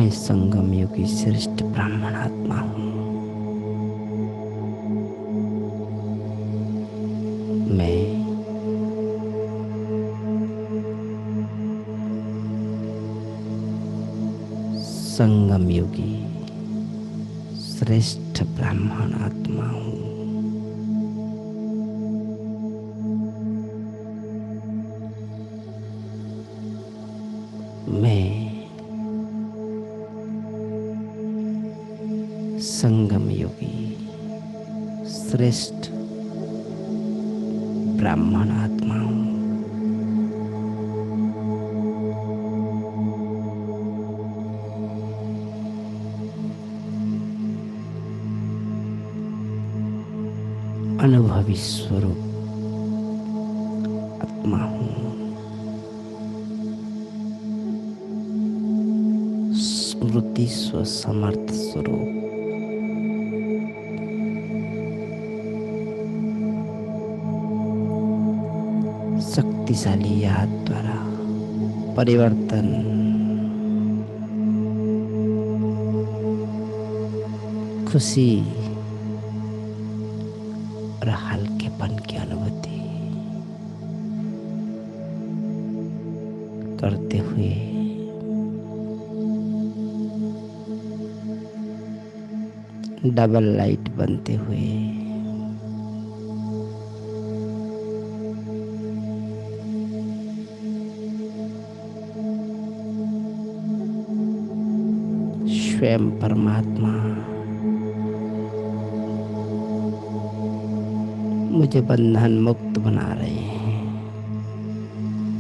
मैं संगम योगी श्रेष्ठ ब्राह्मण आत्मा हूँ। मैं संगम योगी श्रेष्ठ ब्राह्मण आत्मा हूँ। मैं संगम योगी श्रेष्ठ ब्राह्मण आत्मा हूँ। अनुभवी स्वरूप आत्मा हूँ। स्मृति स्वसमर्थ स्वरूप शक्तिशाली याद द्वारा परिवर्तन खुशी और हल्केपन की अनुभूति करते हुए डबल लाइट बनते हुए स्वयं परमात्मा मुझे बंधन मुक्त बना रहे हैं।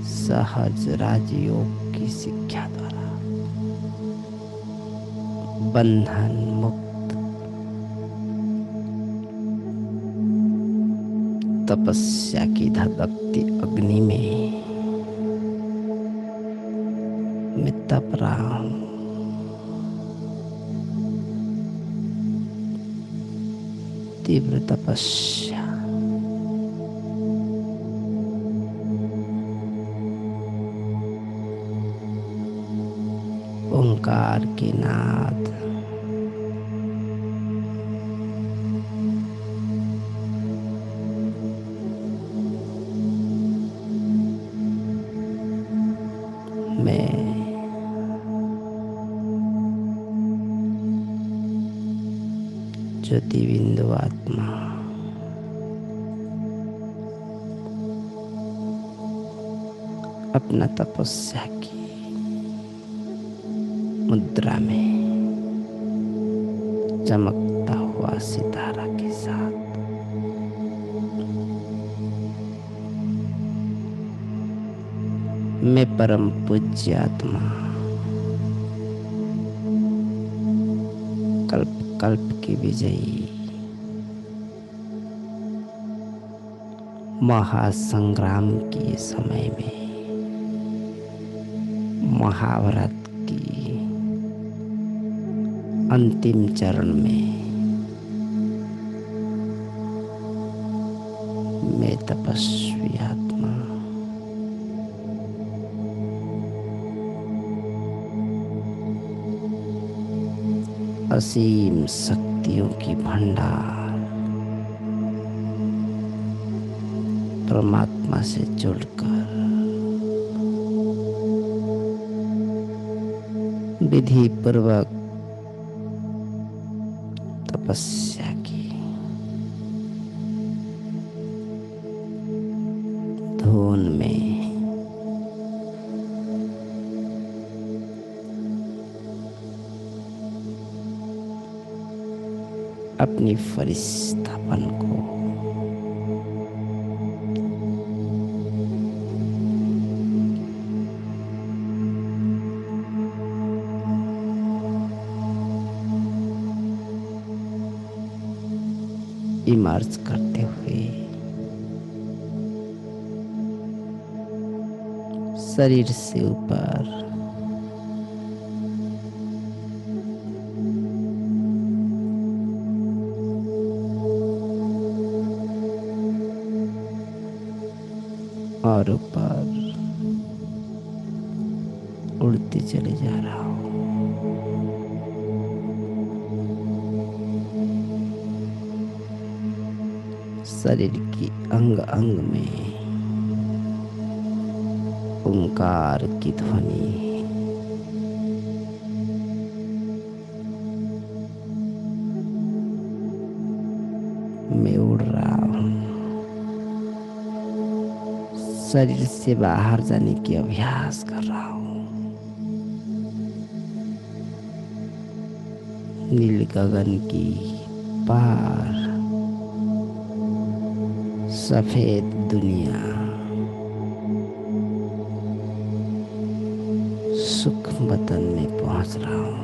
सहज राजयोग की शिक्षा द्वारा बंधन मुक्त तपस्या की धधकती अग्नि में मैं तप रहा हूँ। तीव्र तपस्या ओंकार के नाद मैं ज्योति बिंदु आत्मा अपना तपस्या की मुद्रा में चमकता हुआ सितारा के साथ मैं परम पूज्य आत्मा कल्प कल्प की विजयी महासंग्राम के समय में महाभारत की अंतिम चरण में मैं तपस्वी आत्मा असीम शक्तियों की भंडार परमात्मा से जुड़कर विधि पूर्वक तपस्या की धुन में अपनी फरिश्तापन को इमर्ज करते हुए शरीर से ऊपर और ऊपर उड़ते चले जा रहा हूँ। शरीर की अंग अंग में ओंकार की ध्वनि में उड़ रहा हूँ। शरीर से बाहर जाने की अभ्यास कर रहा हूँ। नील गगन की पार सफेद दुनिया सुख वतन में पहुंच रहा हूँ।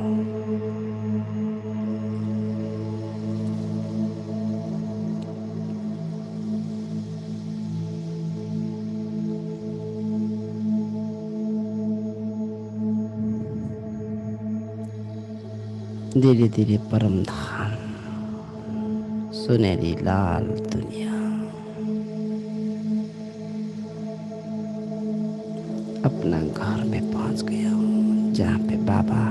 धीरे धीरे परम धाम सुनहरी लाल दुनिया अपना घर में पहुंच गया हूँ, जहाँ पे Baba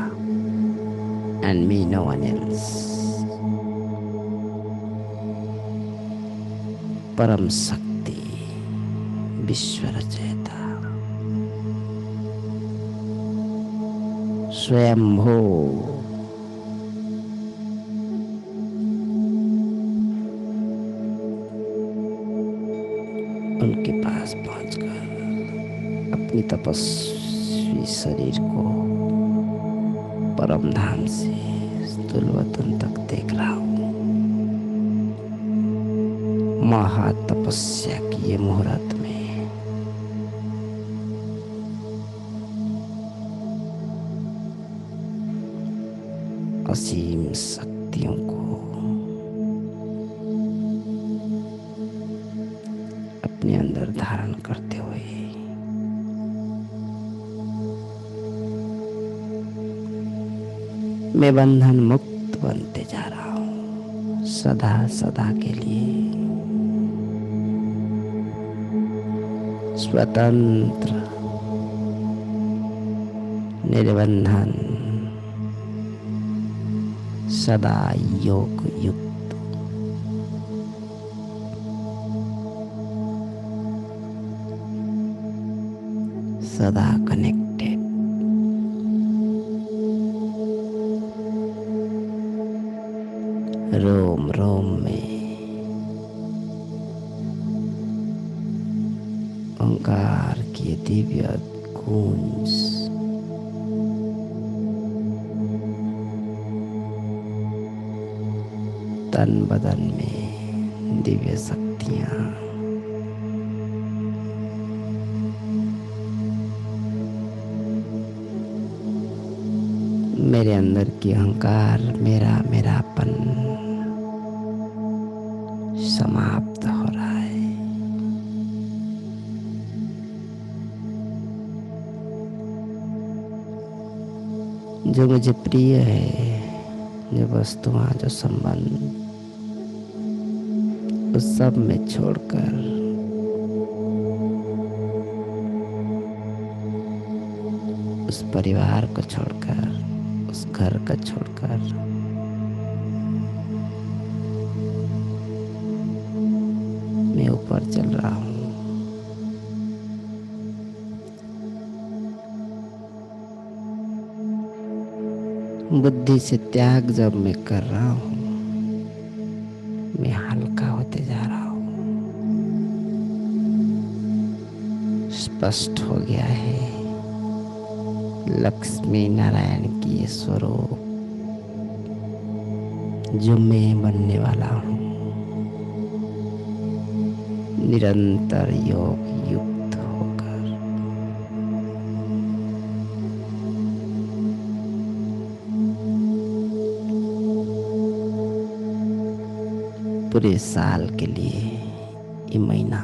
and me no one else, परम शक्ति विश्व रचयिता स्वयंभू उनके पास पहुंचकर अपनी तपस्वी शरीर को परम धाम से स्थूल वतन तक देख रहा हूँ। महातपस्या की ये मुहूर्त में असीम शक्तियों को अपने अंदर धारण करते हुए मैं बंधन मुक्त बनते जा रहा हूँ, सदा सदा के लिए स्वतंत्र निर्बंधन सदा योग युक्त सदा कनेक्टेड रोम रोम में ओंकार की दिव्य गूंज तन बदन में दिव्य शक्तियां मेरे अंदर की अहंकार मेरा मेरापन समाप्त हो रहा है। जो मुझे प्रिय है, जो वस्तुआं, जो संबंध, उस सब में छोड़कर उस परिवार को छोड़कर, उस घर को छोड़कर मैं ऊपर चल रहा हूँ। बुद्धि से त्याग जब मैं कर रहा हूँ, मैं हल्का होते जा रहा हूँ। स्पष्ट हो गया है लक्ष्मी नारायण की ये स्वरूप जो मैं बनने वाला हूँ, निरंतर योग युक्त होकर पूरे साल के लिए ये महीना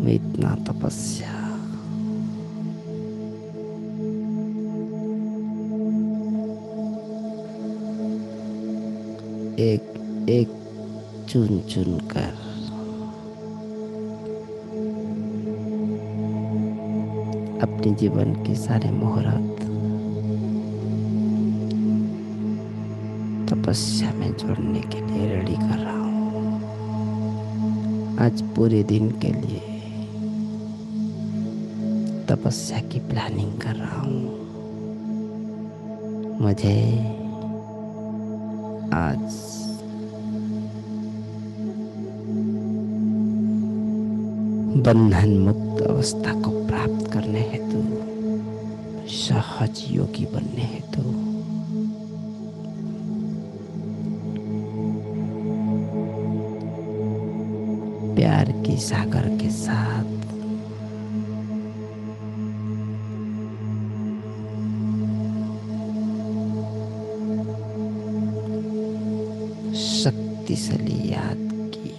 में इतना तपस्या, एक एक चुन चुन कर अपने जीवन के सारे मुहूर्त तपस्या में जोड़ने के लिए रेडी कर रहा हूँ। आज पूरे दिन के लिए तपस्या की प्लानिंग कर रहा हूँ। मुझे आज बंधन मुक्त अवस्था को प्राप्त करने हेतु, सहज योगी बनने हेतु प्यार की सागर के साथ शक्तिशाली याद की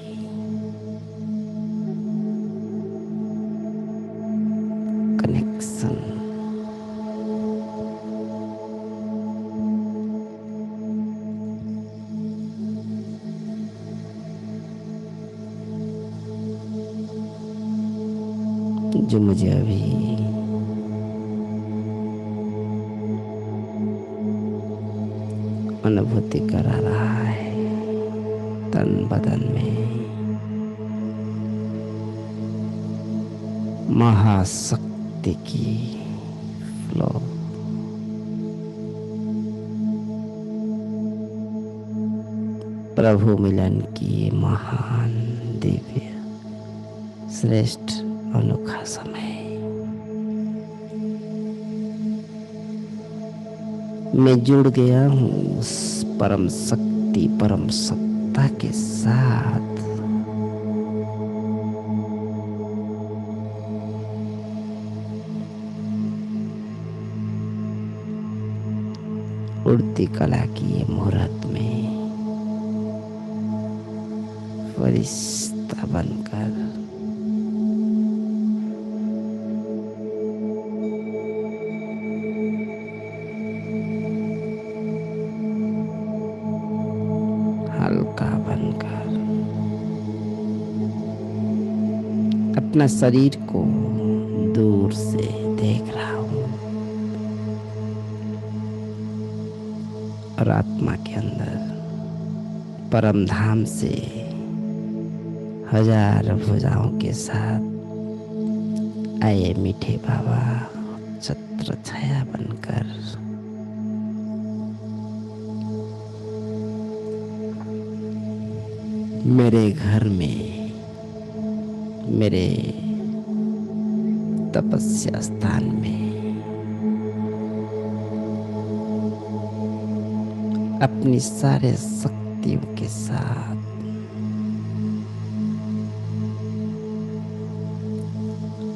कनेक्शन जो मुझे अभी अनुभूति करा रहा है तन बदन में महाशक्ति की फ्लो, प्रभु मिलन की ये महान दिव्य श्रेष्ठ अनोखा समय मैं जुड़ गया हूँ उस परम शक्ति परम सत्ता के साथ। उड़ती कला की ये मुहूर्त में फरिश्ता बनकर हल्का बनकर अपना शरीर को दूर से देख रहा हूँ और आत्मा के अंदर परम धाम से हजार भुजाओं के साथ आए मीठे बाबा छत्र छाया बनकर मेरे घर में, मेरे तपस्या स्थान में अपनी सारे शक्तियों के साथ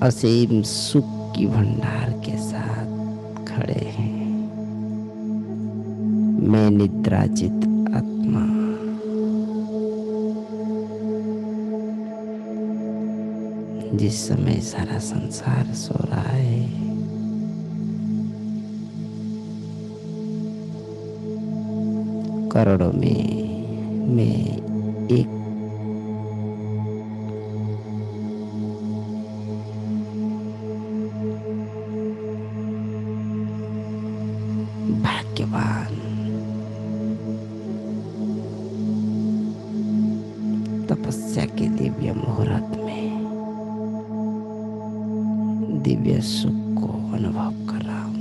असीम सुख की भंडार के साथ खड़े हैं। मैं निद्राजित आत्मा जिस समय सारा संसार सो रहा है, करोड़ों में मैं एक भाग्यवान तपस्या के दिव्य मुहूर्त में दिव्य सुख को अनुभव कर रहा हूँ।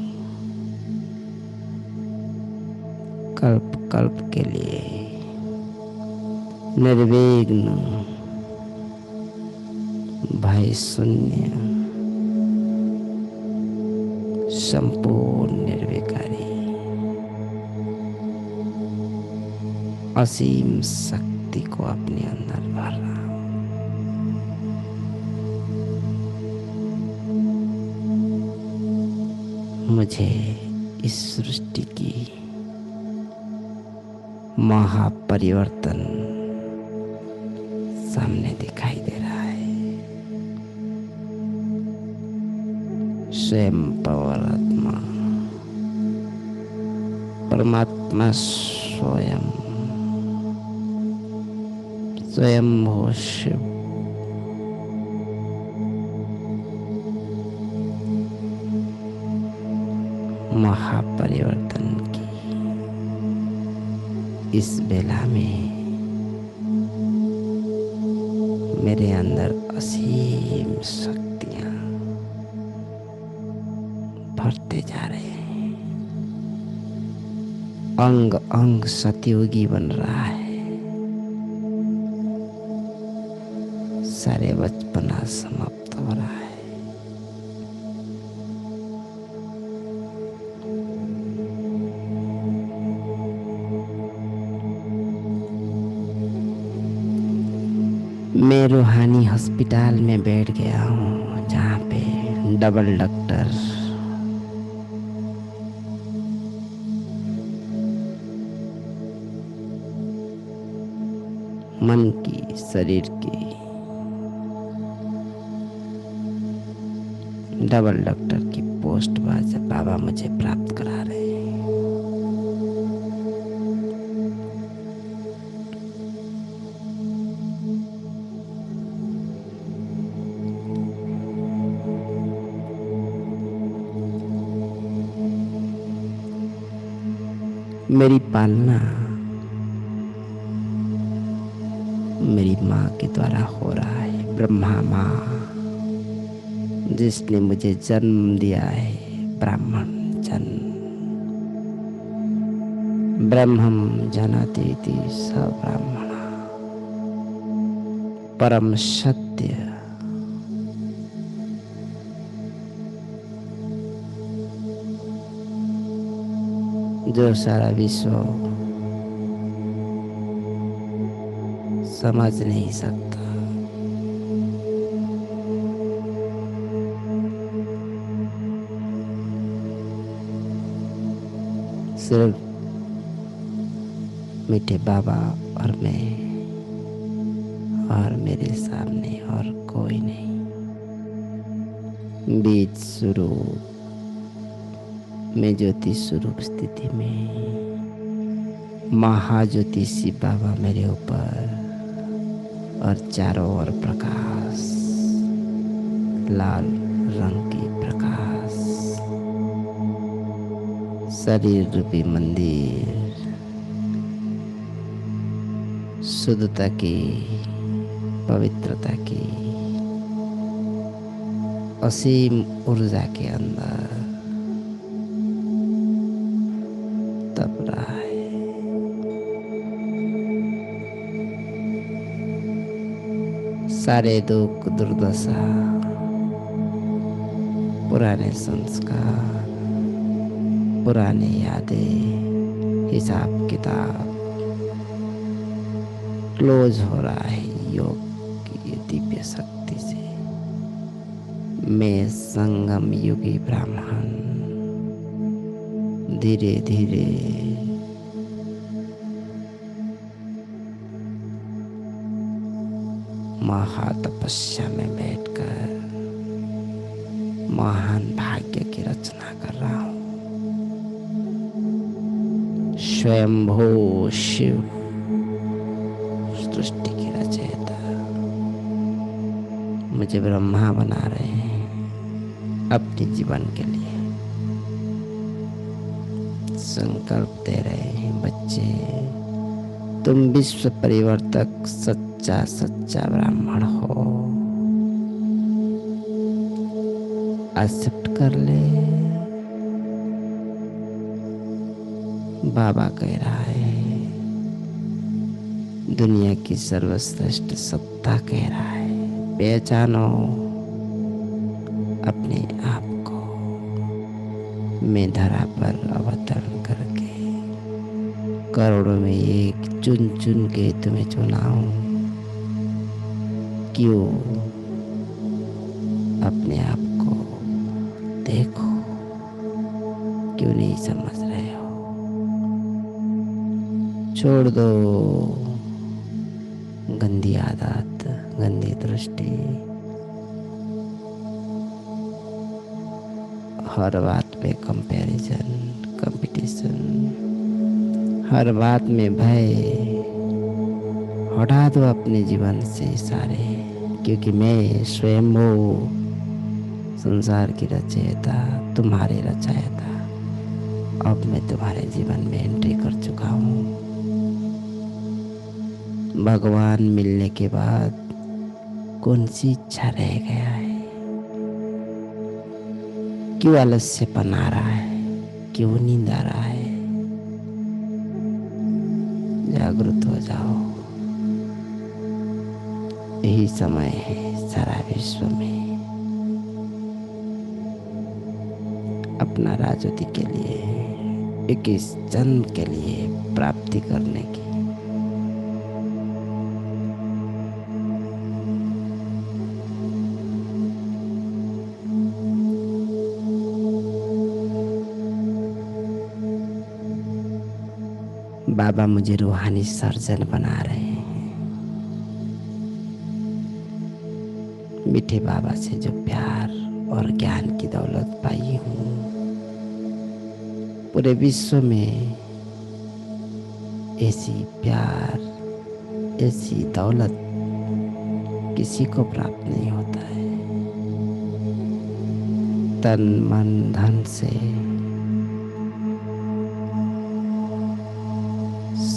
कल्प कल्प के लिए निर्विघ्न भय शून्य संपूर्ण निर्विकारी असीम शक्ति को अपने अंदर भर रहा हूँ। मुझे इस सृष्टि की महापरिवर्तन सामने दिखाई दे रहा है। स्वयं परात्मा परमात्मा स्वयं स्वयं हो शिव महापरिवर्तन की इस बेला में मेरे अंदर असीम शक्तियां भरते जा रहे हैं। अंग अंग सतयुगी बन रहा है। सारे बचपना समाप्त हो रहा है। मैं रूहानी हॉस्पिटल में बैठ गया हूँ, जहाँ पे डबल डॉक्टर मन की, शरीर की, डबल डॉक्टर की पोस्ट बाबा मुझे प्राप्त करा रहे हैं। मेरी पालना मेरी माँ के द्वारा हो रहा है। ब्रह्मा माँ जिसने मुझे जन्म दिया है, ब्राह्मण जन्म। ब्रह्मं जनयति इति स ब्राह्मणः। परम सत्य जो सारा विश्व समझ नहीं सकता। सिर्फ मीठे बाबा और मैं, और मेरे सामने और कोई नहीं। बीज स्वरूप में ज्योति स्वरूप स्थिति में महाज्योतिषी बाबा मेरे ऊपर, और चारों ओर प्रकाश, लाल रंग की प्रकाश। शरीर रूपी मंदिर शुद्धता की, पवित्रता की असीम ऊर्जा के अंदर तप रहा है। सारे दुख दुर्दशा, पुराने संस्कार, पुरानी यादें, हिसाब किताब क्लोज हो रहा है योग की दिव्य शक्ति से। मैं संगम युगी ब्राह्मण धीरे धीरे महातपस्या में बैठकर महान भाग्य की रचना कर रहा हूँ। स्वयंभू शिव सृष्टि की रचयिता मुझे ब्रह्मा बना रहे हैं अपने जीवन के लिए। संकल्प दे रहे हैं, बच्चे तुम विश्व परिवर्तक सच्चा सच्चा ब्राह्मण हो। एक्सेप्ट कर ले। बाबा कह रहा है, दुनिया की सर्वश्रेष्ठ सत्ता कह रहा है, पहचानो अपने आप को। मैं धरा पर अवतरण करके करोड़ों में एक चुन चुन के तुम्हें चुना हूं। क्यों अपने आप को देखो, क्यों नहीं समझ रहे हो? छोड़ दो गंदी आदत, गंदी दृष्टि। हर बात पे कंपैरिजन, कंपटीशन, हर बात में भय हटा दो अपने जीवन से सारे। क्योंकि मैं स्वयं हूँ संसार की रचयिता, तुम्हारे रचयिता। अब मैं तुम्हारे जीवन में एंट्री कर चुका हूँ। भगवान मिलने के बाद कौन सी इच्छा रह गया है? क्यों आलस्यपन आ रहा है? क्यों नींद आ रहा है? जागृत हो जाओ। यही समय है सारा विश्व में अपना राजोति के लिए, एक इस जन्म के लिए प्राप्ति करने की। बाबा मुझे रूहानी सर्जन बना रहे हैं। मीठे बाबा से जो प्यार और ज्ञान की दौलत पाई हूँ, पूरे विश्व में ऐसी प्यार, ऐसी दौलत किसी को प्राप्त नहीं होता है। तन मन धन से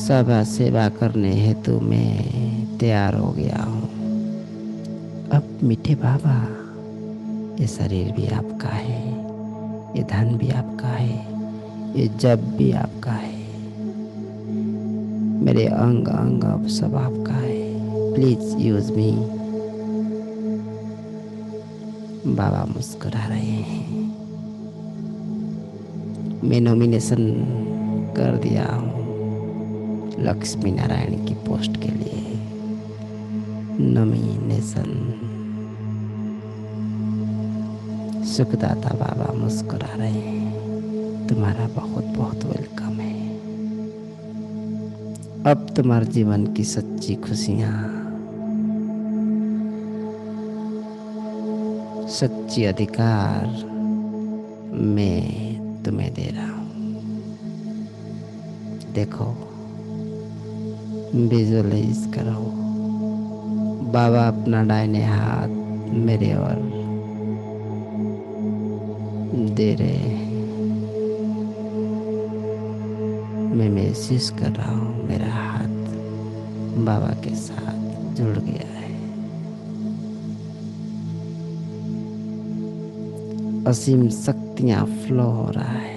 सब सेवा करने हेतु मैं तैयार हो गया हूँ। अब मीठे बाबा, ये शरीर भी आपका है, ये धन भी आपका है, ये जब भी आपका है, मेरे अंग अंग अब सब आपका है। Please use me. बाबा मुस्कुरा रहे हैं। मैं नॉमिनेशन कर दिया हूँ लक्ष्मी नारायण की पोस्ट के लिए। नॉमिनेशन। सुखदाता बाबा मुस्कुरा रहे हैं। तुम्हारा बहुत बहुत वेलकम है। अब तुम्हारे जीवन की सच्ची खुशियाँ, सच्ची अधिकार मैं तुम्हें दे रहा हूँ। देखो, विजुअलाइज करो। बाबा अपना दाहिने हाथ मेरे ओर दे रहे हैं। मैं महसूस कर रहा हूँ मेरा हाथ बाबा के साथ जुड़ गया है। असीम शक्तियाँ फ्लो हो रहा है।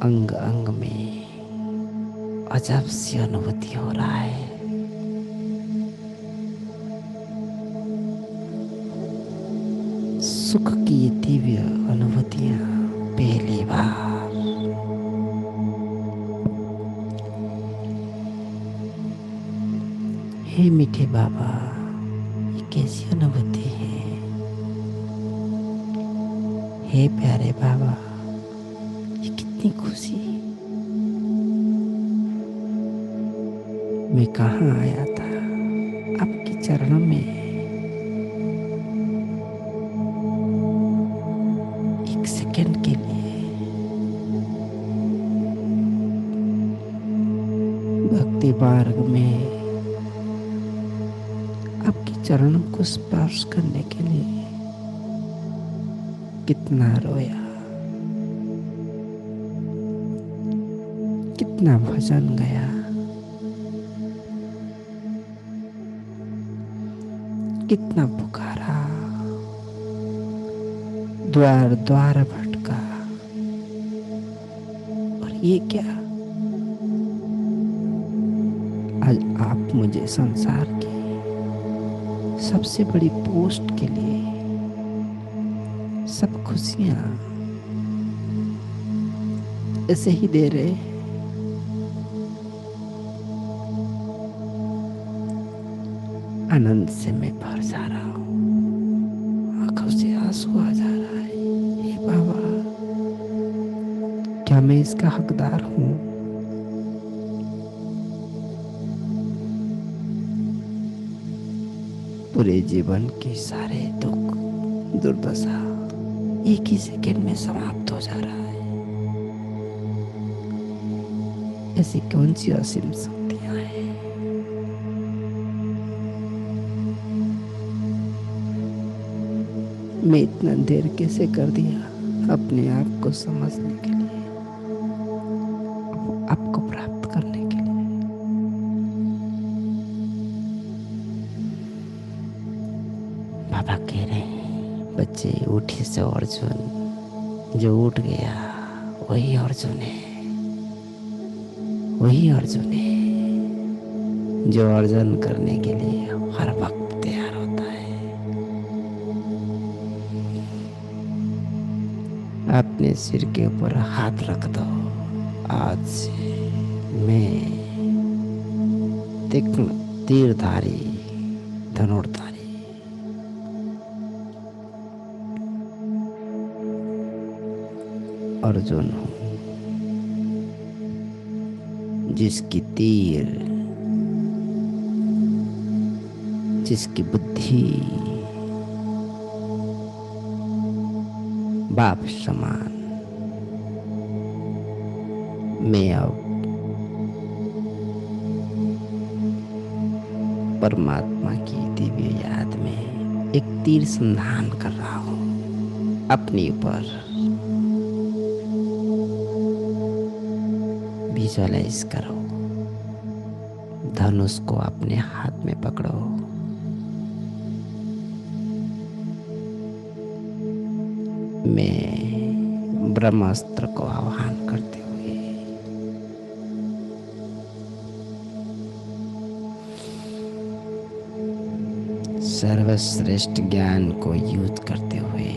अंग अंग में अजब सी अनुभूति हो रहा है। सुख की दिव्य अनुभूतियाँ पहली बार। हे मीठे बाबा, ये कैसी अनुभूति है? हे प्यारे बाबा, ये कितनी खुशी। मैं कहाँ आया था? आपके चरणों में एक सेकंड के लिए भक्ति मार्ग में आपके चरणों को स्पर्श करने के लिए कितना रोया, कितना भजन गया, कितना पुकारा, द्वार द्वार भटका। और ये क्या, आज आप मुझे संसार की सबसे बड़ी पोस्ट के लिए सब खुशियां ऐसे ही दे रहे। आनंद से मैं भर जा रहा हूँ। आंखों से आंसू आ जा रहा है। हे बाबा, क्या मैं इसका हकदार हूँ? पूरे जीवन के सारे दुख दुर्दशा एक ही सेकंड में समाप्त हो जा रहा है। ऐसी कौन सी असीम शक्तियां हैं? मैं इतना देर कैसे कर दिया अपने आप को समझने के लिए, आपको प्राप्त करने के लिए? नीचे उठी से अर्जुन जो उठ गया वही अर्जुन है, वही अर्जुन है जो अर्जन करने के लिए हर वक्त तैयार होता है। अपने सिर के ऊपर हाथ रख दो। आज से मैं तीक्ष्ण तीरधारी धनुर्धारी अर्जुन हूँ, जिसकी तीर, जिसकी बुद्धि बाप समान। मैं अब परमात्मा की दिव्य याद में एक तीर संधान कर रहा हूँ अपने ऊपर। विजुअलाइज करो, धनुष को अपने हाथ में पकड़ो। मैं ब्रह्मास्त्र को आह्वान करते हुए सर्वश्रेष्ठ ज्ञान को यूज करते हुए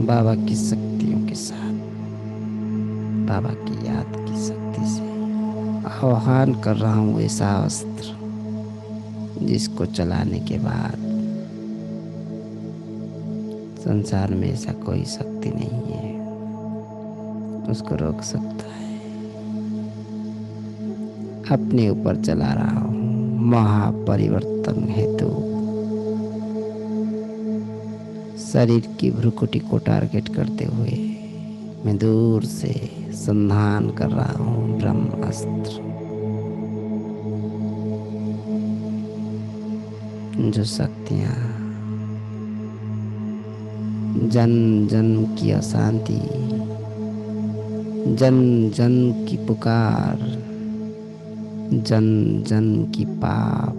बाबा की शक्तियों के साथ, बाबा की याद की शक्ति से आह्वान कर रहा हूँ ऐसा अस्त्र जिसको चलाने के बाद संसार में ऐसा कोई शक्ति नहीं है उसको रोक सकता है। अपने ऊपर चला रहा हूँ महापरिवर्तन हेतु। शरीर की भ्रुकुटी को टारगेट करते हुए मैं दूर से संधान कर रहा हूँ ब्रह्मास्त्र, जो शक्तियाँ जन जन की अशांति, जन जन की पुकार, जन जन की पाप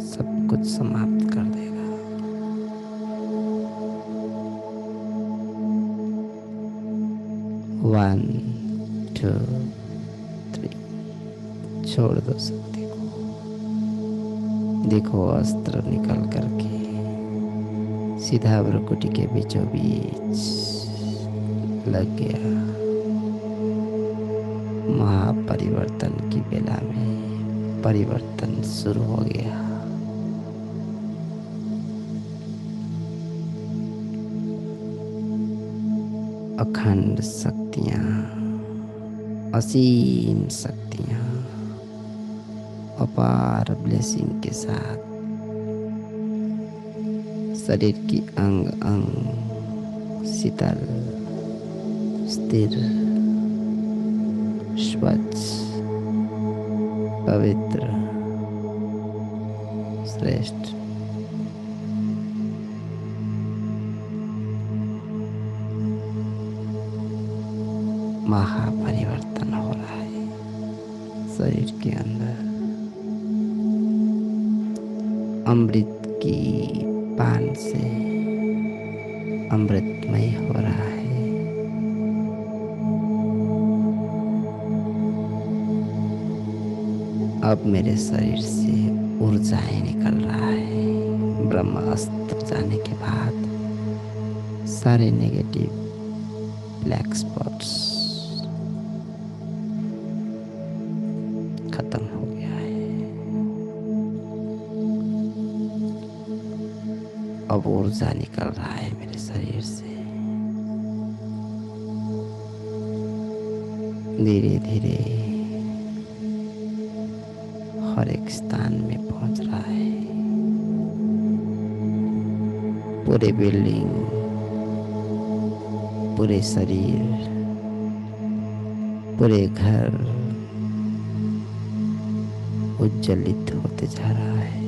सब कुछ समाप्त कर देगा। वन टू थ्री, छोड़ दो शक्ति को। देखो अस्त्र निकल करके सीधा भ्रुकुटी के बीचों बीच लग गया। महापरिवर्तन की बेला में परिवर्तन शुरू हो गया। अखंड शक्तियाँ, असीम शक्तियाँ, अपार ब्लेसिंग के साथ शरीर की अंग अंग शीतल, स्थिर, स्वच्छ, पवित्र, श्रेष्ठ। महापरिवर्तन हो रहा है शरीर के अंदर। अमृत की पान से अमृतमय हो रहा है। अब मेरे शरीर से ऊर्जाएं निकल रहा है। ब्रह्मास्त्र जाने के बाद सारे नेगेटिव ब्लैक स्पॉट्स खत्म हो गया है। अब ऊर्जा निकल रहा है मेरे शरीर से। धीरे धीरे हर एक स्थान में पहुंच रहा है। पूरे बिल्डिंग, पूरे शरीर, पूरे घर उज्जवलित होते जा रहा है।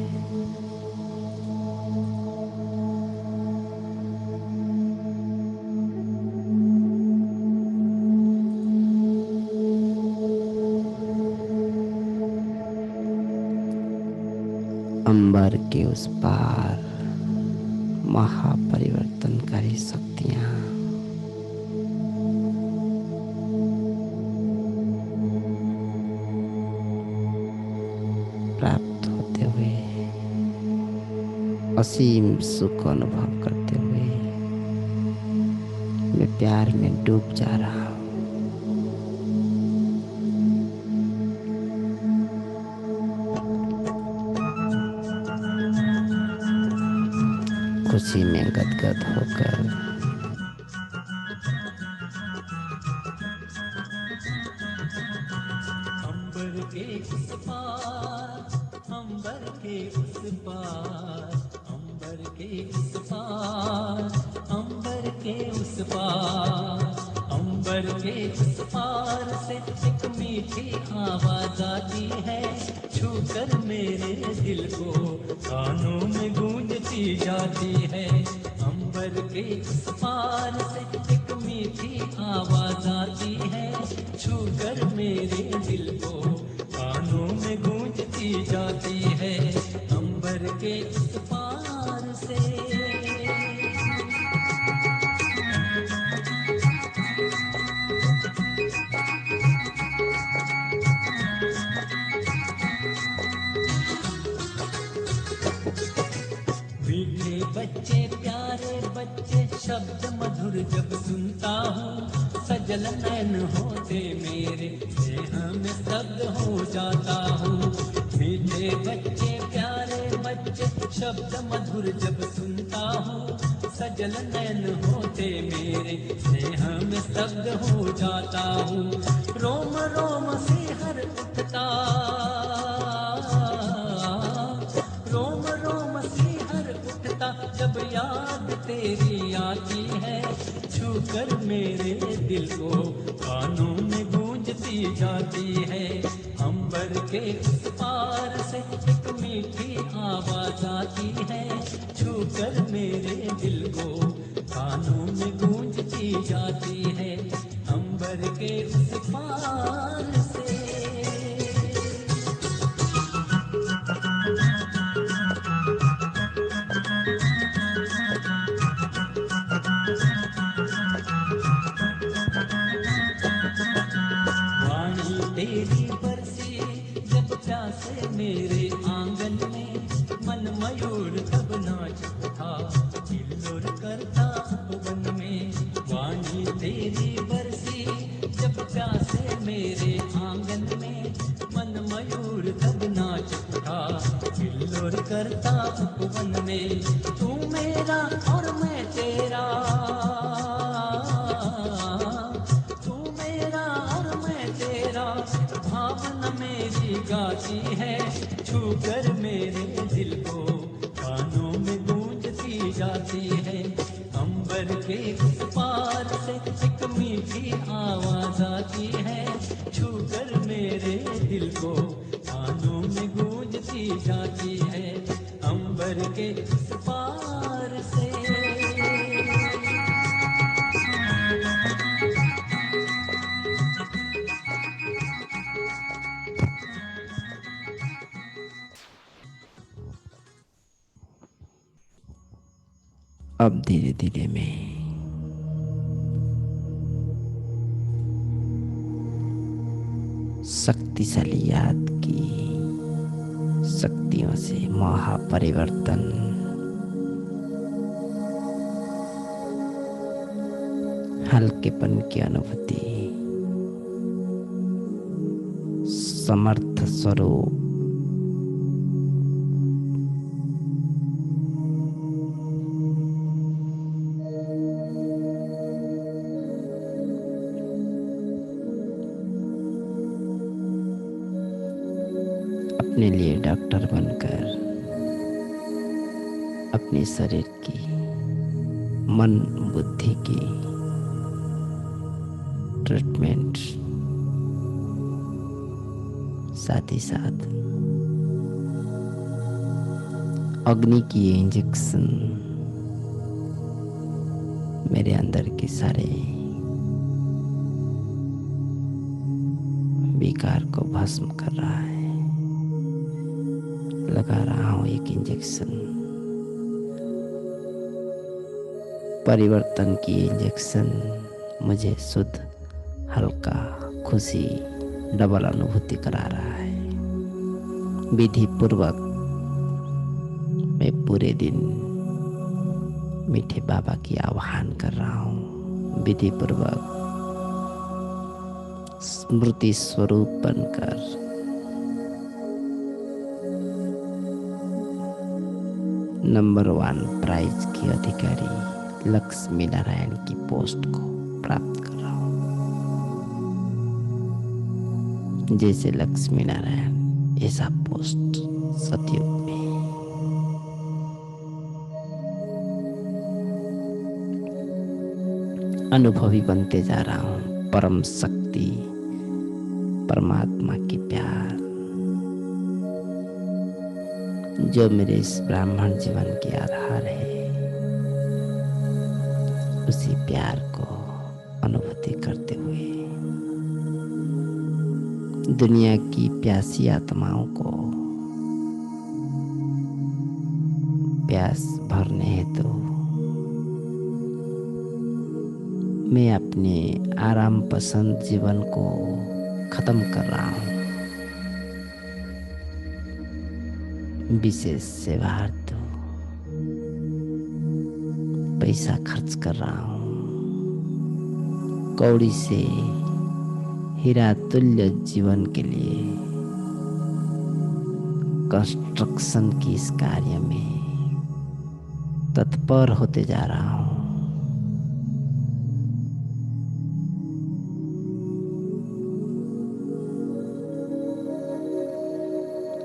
अंबर के उस पार महापरिवर्तनकारी शक्तियाँ प्राप्त होते हुए असीम सुख अनुभव करते हुए मैं प्यार में डूब जा रहा हूँ। खुशी में गदगद होकर अंबर के उस पार, अंबर के उस पार, अंबर के उस पार, अंबर के उस पार, अंबर के उस पार से एक मीठी आवाज आती है, छूकर मेरे दिल को कानों में गूंजती जाती है। अंबर के उस पार से एक मीठी आवाज आती है, छूकर मेरे दिल को कानों में गूंजती जाती है। अंबर के उस पार से मीठे बच्चे प्यारे बच्चे शब्द मधुर जब सुनता हूँ, सजल नैन होते मेरे स्नेह में स्तब्ध हो जाता हूँ। मीठे बच्चे प्यारे बच्चे शब्द मधुर जब सुनता हूँ, सजल नैन होते मेरे स्नेह में स्तब्ध हो जाता हूँ। रोम रोम से हर उठता, रोम रोम से हर उठता जब याद तेरी आती है, छूकर मेरे दिल को कानों में गूंजती जाती है। अंबर के उस पार से एक मीठी आवाज आती है, छूकर मेरे दिल को कानों में गूंजती जाती है। अंबर के उस पार से वाणी तेरी बरसी जब प्यासे मेरे आंगन में, मन मयूर तब नाच उठा हिलोर करता उपवन में। वाणी तेरी बरसी जब प्यासे मेरे आंगन में, मन मयूर तब नाच उठा हिलोर करता उपवन में। तू मेरा और मैं तेरा, तू मेरा और मैं तेरा, भावना मेरी गाती है, छूकर मेरे दिल को कानों में गूंजती जाती है। अंबर के उस पार से एक मीठी आवाज आती है, छूकर मेरे दिल को कानों में गूंजती जाती है। अंबर के उस पार से अब धीरे धीरे मैं शक्तिशाली याद की शक्तियों से महापरिवर्तन हल्केपन की अनुभूति समर्थ स्वरूप अपने लिए डॉक्टर बनकर अपने शरीर की मन बुद्धि की ट्रीटमेंट, साथ ही साथ अग्नि की इंजेक्शन मेरे अंदर के सारे विकार को भस्म कर रहा है। लगा रहा हूं एक इंजेक्शन परिवर्तन की इंजेक्शन मुझे शुद्ध, हल्का, खुशी, डबल अनुभूति करा रहा है। विधि पूर्वक मैं पूरे दिन मीठे बाबा की आह्वान कर रहा हूँ। विधि पूर्वक स्मृति स्वरूप बनकर नंबर 1 प्राइज की अधिकारी लक्ष्मी नारायण की पोस्ट को प्राप्त कर रहा हूँ। जैसे लक्ष्मी नारायण ऐसा पोस्ट सतयुग में अनुभवी बनते जा रहा हूँ। परम शक्ति परमात्मा की प्यार जो मेरे इस ब्राह्मण जीवन के आधार है, उसी प्यार को अनुभूति करते हुए दुनिया की प्यासी आत्माओं को प्यास भरने हेतु मैं अपने आराम पसंद जीवन को खत्म कर रहा हूँ। विशेष सेवार्थ पैसा खर्च कर रहा हूँ। कौड़ी से हीरा तुल्य जीवन के लिए कंस्ट्रक्शन की इस कार्य में तत्पर होते जा रहा हूँ।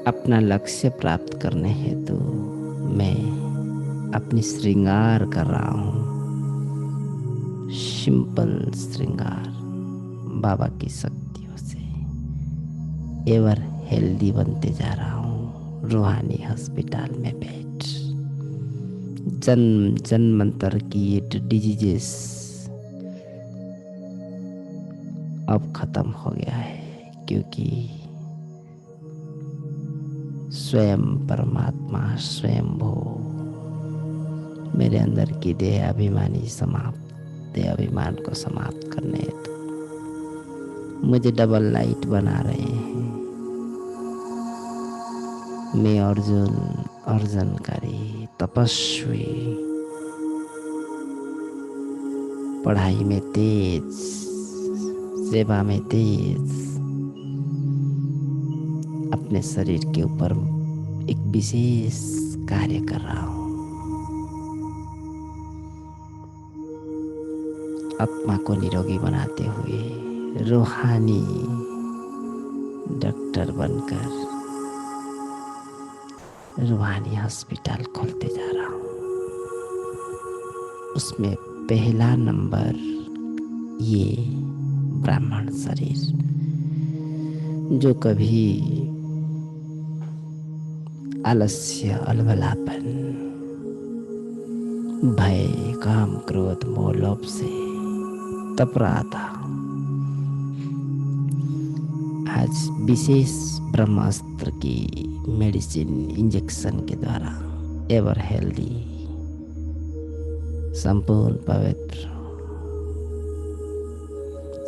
अपना लक्ष्य प्राप्त करने हेतु मैं अपनी श्रृंगार कर रहा हूँ। सिंपल श्रृंगार बाबा की शक्तियों से एवर हेल्दी बनते जा रहा हूँ। रूहानी हॉस्पिटल में बैठ जन्म जन्मांतर की ये डिजीजेस अब खत्म हो गया है, क्योंकि स्वयं परमात्मा स्वयं भो मेरे अंदर की देह अभिमान को समाप्त करने हेतु मुझे डबल लाइट बना रहे हैं। मैं अर्जनकारी तपस्वी, पढ़ाई में तेज, सेवा में तेज, अपने शरीर के ऊपर एक विशेष कार्य कर रहा हूँ। आत्मा को निरोगी बनाते हुए रूहानी डॉक्टर बनकर रूहानी हॉस्पिटल खोलते जा रहा हूँ। उसमें पहला नंबर ये ब्राह्मण शरीर जो कभी आलस्य, अलबलापन, भय, काम, क्रोध, मोह, लोभ से तप रहा था, आज विशेष ब्रह्मास्त्र की मेडिसिन इंजेक्शन के द्वारा एवर हेल्दी, संपूर्ण पवित्र,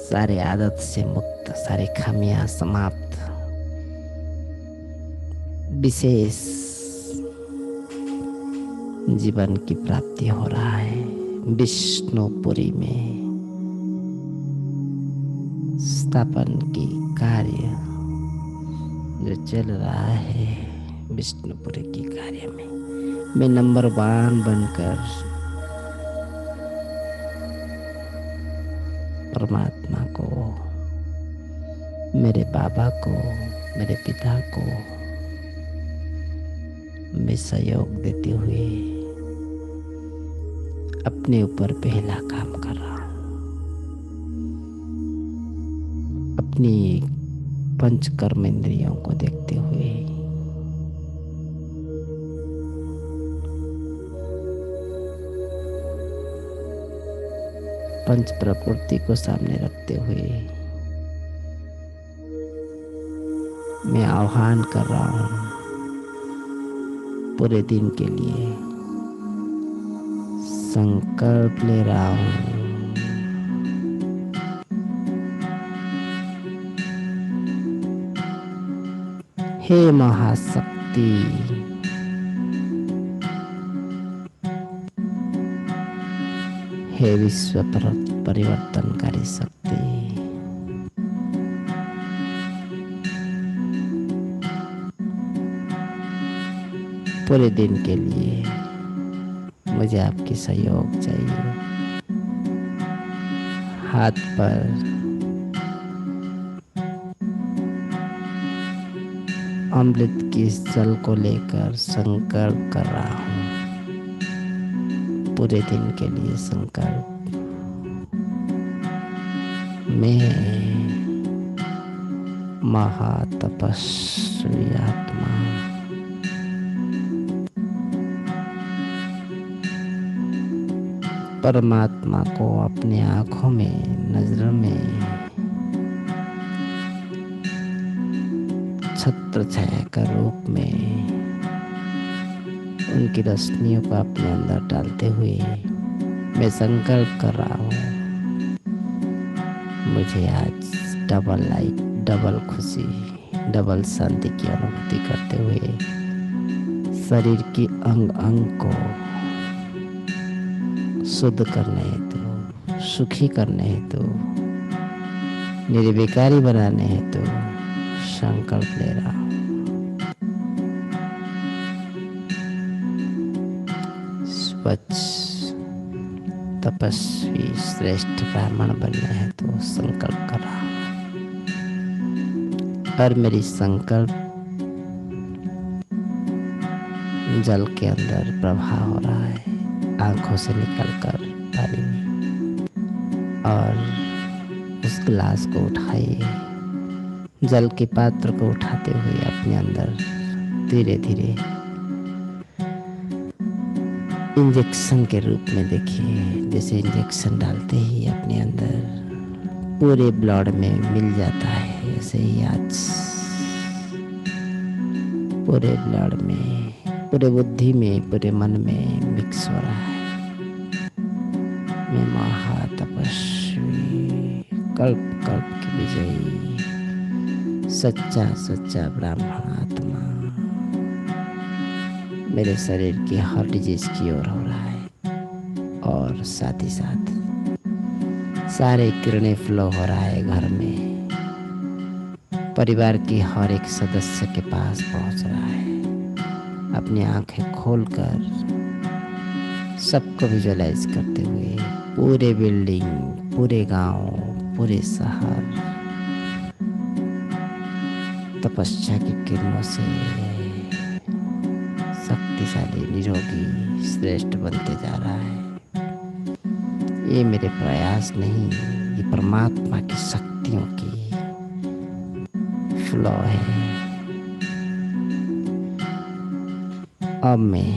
सारे आदत से मुक्त, सारे खामियां समाप्त, विशेष जीवन की प्राप्ति हो रहा है। विष्णुपुरी में स्थापन की कार्य जो चल रहा है, विष्णुपुरी की कार्य में मैं नंबर 1 बनकर परमात्मा को, मेरे बाबा को, मेरे पिता को मैं सहयोग देते हुए अपने ऊपर पहला काम कर रहा हूँ। अपनी पंच कर्मेंद्रियों को देखते हुए पंच प्रकृति को सामने रखते हुए मैं आह्वान कर रहा हूँ पूरे दिन के लिए संकल्प ले रहा हूँ। हे महाशक्ति, हे विश्व परिवर्तनकारी शक्ति, पूरे दिन के लिए मुझे आपकी सहयोग चाहिए। हाथ पर अमृत की इस जल को लेकर संकल्प कर रहा हूँ। पूरे दिन के लिए संकल्प। मैं महातपस्वी आत्मा परमात्मा को अपने आँखों में, नजरों में छत्र छाया का रूप में उनकी रोशनियों को अपने अंदर डालते हुए मैं संकल्प कर रहा हूँ। मुझे आज डबल लाइट, डबल खुशी, डबल शांति की अनुभूति करते हुए शरीर की अंग अंग को शुद्ध करने हेतु, सुखी करने हेतु, निर्विकारी बनाने हेतु संकल्प ले रहा हूँ। स्वच्छ तपस्वी श्रेष्ठ ब्राह्मण बनने हेतु संकल्प कर रहा हूँ। और मेरी संकल्प जल के अंदर प्रवाह हो रहा है, आंखों से निकलकर पानी में। और उस गिलास को उठाइए, जल के पात्र को उठाते हुए अपने अंदर धीरे धीरे इंजेक्शन के रूप में देखिए। जैसे इंजेक्शन डालते ही अपने अंदर पूरे ब्लड में मिल जाता है, ऐसे ही आज पूरे ब्लड में, पूरे बुद्धि में, पूरे मन में मिक्स हो रहा है। मैं महातपस्वी, कल्प कल्प की विजयी, सच्चा सच्चा ब्राह्मण आत्मा मेरे शरीर की हर डिजीज की ओर हो रहा है। और साथ ही साथ सारे किरणें फ्लो हो रहा है घर में, परिवार की हर एक सदस्य के पास पहुंच रहा है। अपनी आंखें खोलकर सबको विजुअलाइज करते हुए पूरे बिल्डिंग, पूरे गांव, पूरे शहर तपस्या की किरणों से शक्तिशाली, निरोगी, श्रेष्ठ बनते जा रहा है। ये मेरे प्रयास नहीं, ये परमात्मा की शक्तियों की फ्लो है। अब मैं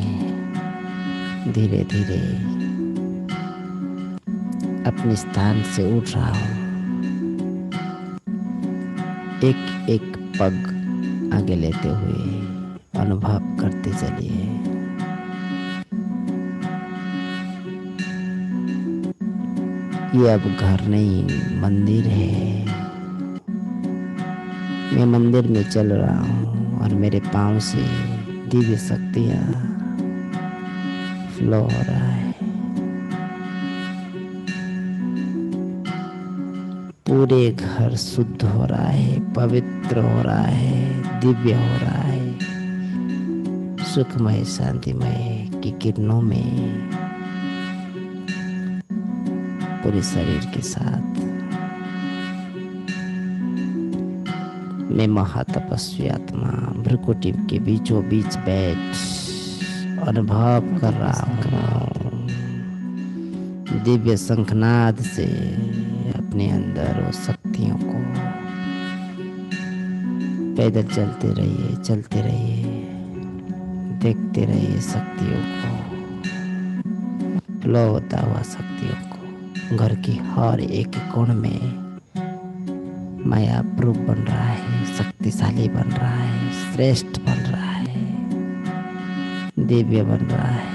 धीरे धीरे अपने स्थान से उठ रहा हूँ। एक एक पग आगे लेते हुए अनुभव करते चलिए। ये अब घर नहीं, मंदिर है। मैं मंदिर में चल रहा हूँ और मेरे पाँव से दिव्य शक्तियाँ फ्लो हो रहा है। पूरे घर शुद्ध हो रहा है, पवित्र हो रहा है, दिव्य हो रहा है। सुखमय, शांतिमय की किरणों में पूरे शरीर के साथ मैं महातपस्वी आत्मा भ्रुकुटी के बीचों बीच बैठ अनुभव कर रहा हूँ। दिव्य शंखनाद से अपने अंदर वो शक्तियों को पैदल चलते रहिए, चलते रहिए, देखते रहिए शक्तियों को, फ्लो होता हुआ शक्तियों को। घर की हर एक कोण में माया प्रूफ बन रहा है, शक्तिशाली बन रहा है, श्रेष्ठ बन रहा है, दिव्य बन रहा है।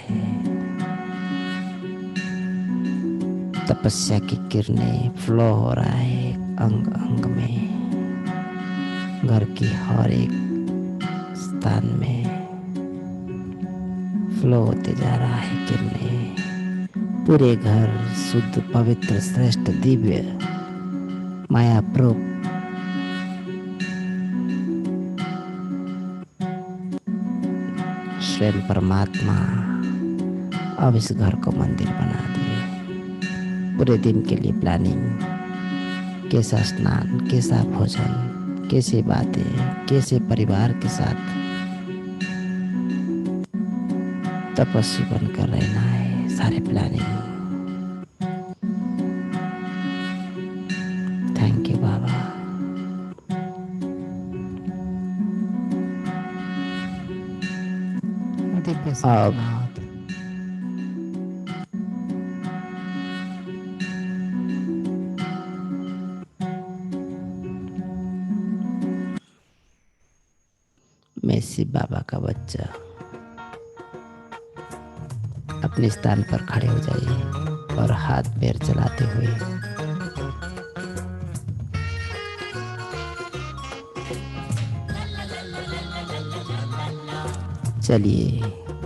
तपस्या की किरणें फ्लो हो रहा है अंग अंग में, घर की हर एक स्थान में फ्लो होते जा रहा है किरणें। पूरे घर शुद्ध पवित्र श्रेष्ठ दिव्य मायाप्रूप स्वयं परमात्मा अब इस घर को मंदिर बना दिए। पूरे दिन के लिए प्लानिंग, कैसा स्नान, कैसा भोजन, कैसे बातें, कैसे परिवार के साथ तपस्वी बनकर रहना है, सारे प्लानिंग। थैंक यू बाबा। दिव्य अब सारनाथ। मैं शिव बाबा का बच्चा, अपने स्थान पर खड़े हो जाइए और हाथ पैर चलाते हुए चलिए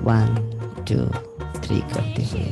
1 2 3 करते हुए